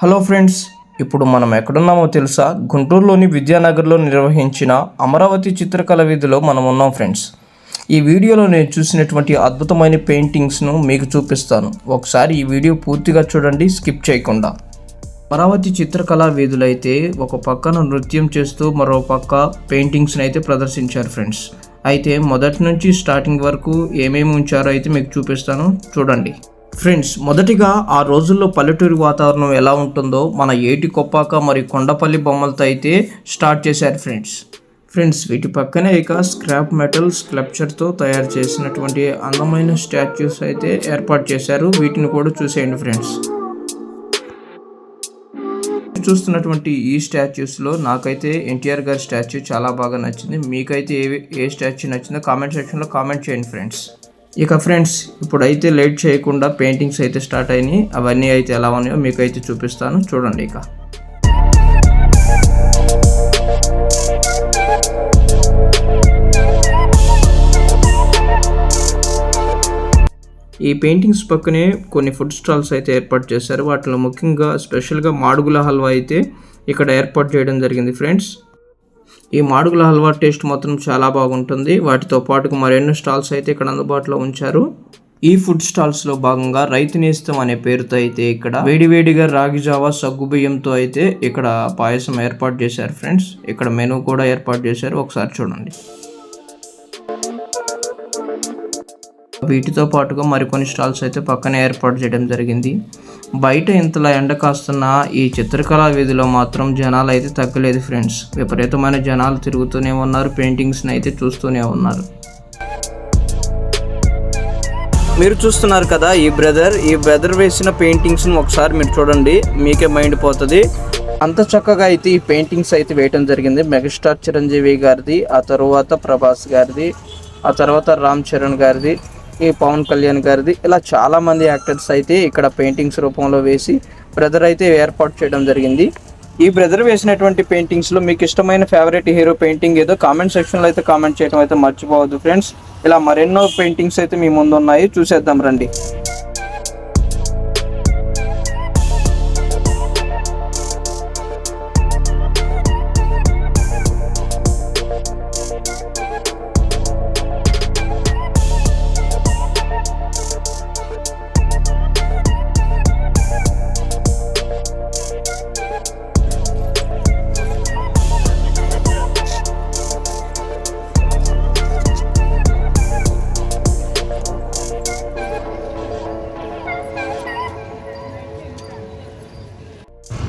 Hello friends, ఇప్పుడు మనం ఎక్కడున్నామో తెలుసా? గుంటూరులోని విద్యానగర్లో నిర్వహించిన అమరావతి చిత్రకళ వీధిలో మనం ఉన్నాం ఫ్రెండ్స్. ఈ వీడియోలో నేను చూసినటువంటి అద్భుతమైన పెయింటింగ్స్ను మీకు చూపిస్తాను. ఒకసారి ఈ వీడియో పూర్తిగా చూడండి, స్కిప్ చేయకుండా. అమరావతి చిత్రకళా వీధులు అయితే ఒక పక్కన నృత్యం చేస్తూ మరో పక్క పెయింటింగ్స్ని అయితే ప్రదర్శించారు ఫ్రెండ్స్. అయితే మొదటి నుంచి స్టార్టింగ్ వరకు ఏమేమి ఉంచారో అయితే మీకు చూపిస్తాను, చూడండి ఫ్రెండ్స్. మొదటిగా ఆ రోజుల్లో పల్లెటూరి వాతావరణం ఎలా ఉంటుందో మన ఏటి కొప్పాక మరి కొండపల్లి బొమ్మలతో అయితే స్టార్ట్ చేశారు ఫ్రెండ్స్. వీటి పక్కనే ఇక స్క్రాప్ మెటల్ స్కల్ప్చర్తో తయారు చేసినటువంటి అందమైన స్టాచ్యూస్ అయితే ఏర్పాటు చేశారు. వీటిని కూడా చూసేయండి ఫ్రెండ్స్. చూస్తున్నటువంటి ఈ స్టాచ్యూస్లో నాకైతే ఎన్టీఆర్ గారి స్టాచ్యూ చాలా బాగా నచ్చింది. మీకైతే ఏ స్టాచ్యూ నచ్చిందో కామెంట్ సెక్షన్లో కామెంట్ చేయండి ఫ్రెండ్స్. ఇక ఫ్రెండ్స్, ఇప్పుడైతే లేట్ చేయకుండా పెయింటింగ్స్ అయితే స్టార్ట్ అయినాయి. అవన్నీ అయితే ఎలా ఉన్నాయో మీకైతే చూపిస్తాను, చూడండి. ఇక ఈ పెయింటింగ్స్ పక్కనే కొన్ని ఫుడ్ స్టాల్స్ అయితే ఏర్పాటు చేశారు. వాటిలో ముఖ్యంగా స్పెషల్గా మాడుగుల హల్వా అయితే ఇక్కడ ఏర్పాటు చేయడం జరిగింది ఫ్రెండ్స్. ఈ మాడుగుల హల్వా టేస్ట్ మాత్రం చాలా బాగుంటుంది. వాటితో పాటుగా మరెన్నో స్టాల్స్ అయితే ఇక్కడ అందుబాటులో ఉంచారు. ఈ ఫుడ్ స్టాల్స్లో భాగంగా రైతు నేస్తం అనే పేరుతో అయితే ఇక్కడ వేడివేడిగా రాగి జావా సగ్గుబియ్యంతో అయితే ఇక్కడ పాయసం ఏర్పాటు చేశారు ఫ్రెండ్స్. ఇక్కడ మెనూ కూడా ఏర్పాటు చేశారు, ఒకసారి చూడండి. వీటితో పాటుగా మరికొన్ని స్టాల్స్ అయితే పక్కనే ఏర్పాటు చేయడం జరిగింది. బయట ఇంతలా ఎండ కాస్తున్న ఈ చిత్రకళా వీధిలో మాత్రం జనాలు అయితే తగ్గలేదు ఫ్రెండ్స్. విపరీతమైన జనాలు తిరుగుతూనే ఉన్నారు, పెయింటింగ్స్ని అయితే చూస్తూనే ఉన్నారు. మీరు చూస్తున్నారు కదా, ఈ బ్రదర్ వేసిన పెయింటింగ్స్ని ఒకసారి మీరు చూడండి, మీకే మైండ్ పోతుంది. అంత చక్కగా అయితే ఈ పెయింటింగ్స్ అయితే వేయడం జరిగింది. మెగాస్టార్ చిరంజీవి గారిది, ఆ తర్వాత ప్రభాస్ గారిది, ఆ తర్వాత రామ్ చరణ్ గారిది, ఈ పవన్ కళ్యాణ్ గారిది, ఇలా చాలామంది యాక్టర్స్ అయితే ఇక్కడ పెయింటింగ్స్ రూపంలో వేసి బ్రదర్ అయితే ఏర్పాటు చేయడం జరిగింది. ఈ బ్రదర్ వేసినటువంటి పెయింటింగ్స్లో మీకు ఇష్టమైన ఫేవరెట్ హీరో పెయింటింగ్ ఏదో కామెంట్ సెక్షన్లో అయితే కామెంట్ చేయడం అయితే మర్చిపోవద్దు ఫ్రెండ్స్. ఇలా మరెన్నో పెయింటింగ్స్ అయితే మీ ముందు ఉన్నాయి, చూసేద్దాం రండి.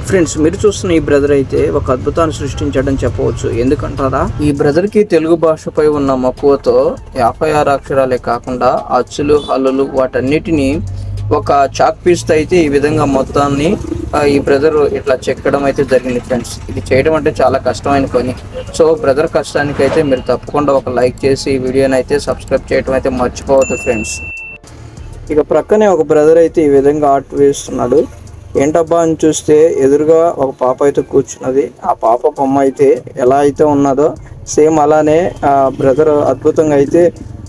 ఫ్రెండ్స్, మీరు చూస్తున్న ఈ బ్రదర్ అయితే ఒక అద్భుతాన్ని సృష్టించాడని చెప్పవచ్చు. ఎందుకంటారా, ఈ బ్రదర్కి తెలుగు భాషపై ఉన్న మక్కువతో 56 అక్షరాలే కాకుండా అచ్చులు హల్లులు వాటన్నిటినీ ఒక చాక్ పీస్తో అయితే ఈ విధంగా మొత్తాన్ని ఈ బ్రదర్ ఇట్లా చెక్కడం అయితే జరిగింది ఫ్రెండ్స్. ఇది చేయడం అంటే చాలా కష్టమైన పని. సో బ్రదర్ కష్టానికి అయితే మీరు తప్పకుండా ఒక లైక్ చేసి ఈ వీడియోని అయితే సబ్స్క్రైబ్ చేయడం అయితే మర్చిపోవద్దు ఫ్రెండ్స్. ఇక ప్రక్కనే ఒక బ్రదర్ అయితే ఈ విధంగా ఆర్ట్ వేస్తున్నాడు. ఏంటబ్బా అని చూస్తే ఎదురుగా ఒక పాప అయితే కూర్చున్నది. ఆ పాప బొమ్మ అయితే ఎలా అయితే ఉన్నదో సేమ్ అలానే ఆ బ్రదర్ అద్భుతంగా అయితే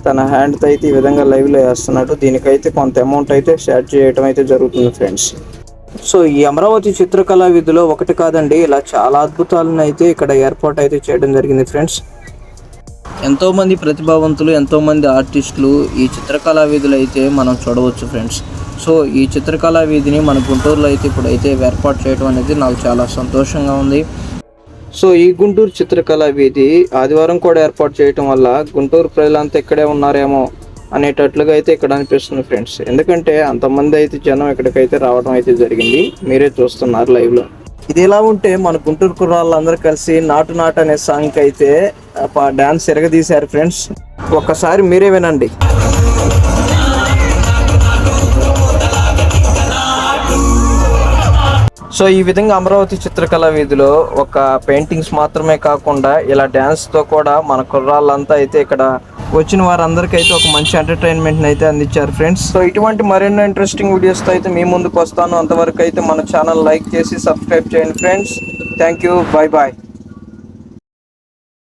తన హ్యాండ్తో అయితే ఈ విధంగా లైవ్లో వేస్తున్నాడు. దీనికైతే కొంత అమౌంట్ అయితే షేర్ చేయడం అయితే జరుగుతుంది ఫ్రెండ్స్. సో ఈ అమరావతి చిత్రకళా వీధిలో ఒకటి కాదండి, ఇలా చాలా అద్భుతాలను అయితే ఇక్కడ ఏర్పాటు అయితే చేయడం జరిగింది ఫ్రెండ్స్. ఎంతోమంది ప్రతిభావంతులు, ఎంతోమంది ఆర్టిస్టులు ఈ చిత్రకళా వీధులు అయితే మనం చూడవచ్చు ఫ్రెండ్స్. సో ఈ చిత్రకళా వీధిని మన గుంటూరులో అయితే ఇప్పుడైతే ఏర్పాటు చేయడం అనేది నాకు చాలా సంతోషంగా ఉంది. సో ఈ గుంటూరు చిత్రకళా వీధి ఆదివారం కూడా ఏర్పాటు చేయడం వల్ల గుంటూరు ప్రజలంతా ఇక్కడే ఉన్నారేమో అనేటట్లుగా అయితే ఇక్కడ అనిపిస్తుంది ఫ్రెండ్స్. ఎందుకంటే అంతమంది అయితే జనం ఇక్కడికైతే రావడం అయితే జరిగింది, మీరే చూస్తున్నారు లైవ్లో. ఇది ఎలా ఉంటే మన గుంటూరు కుర్రాళ్ళందరూ కలిసి నాటు నాటు అనే సాంగ్కి అయితే డ్యాన్స్ ఎరగదీశారు ఫ్రెండ్స్. ఒక్కసారి మీరే వినండి. సో ఈ విధంగా అమరావతి చిత్రకళా వీధిలో ఒక పెయింటింగ్స్ మాత్రమే కాకుండా ఇలా డ్యాన్స్తో కూడా మన కుర్రాళ్ళంతా అయితే ఇక్కడ వచ్చిన వారందరికీ అయితే ఒక మంచి ఎంటర్టైన్మెంట్ని అయితే అందించారు ఫ్రెండ్స్. సో ఇటువంటి మరెన్నో ఇంట్రెస్టింగ్ వీడియోస్తో అయితే మీ ముందుకు వస్తాను. అంతవరకు అయితే మన ఛానల్ లైక్ చేసి సబ్స్క్రైబ్ చేయండి friends. Thank you, bye bye.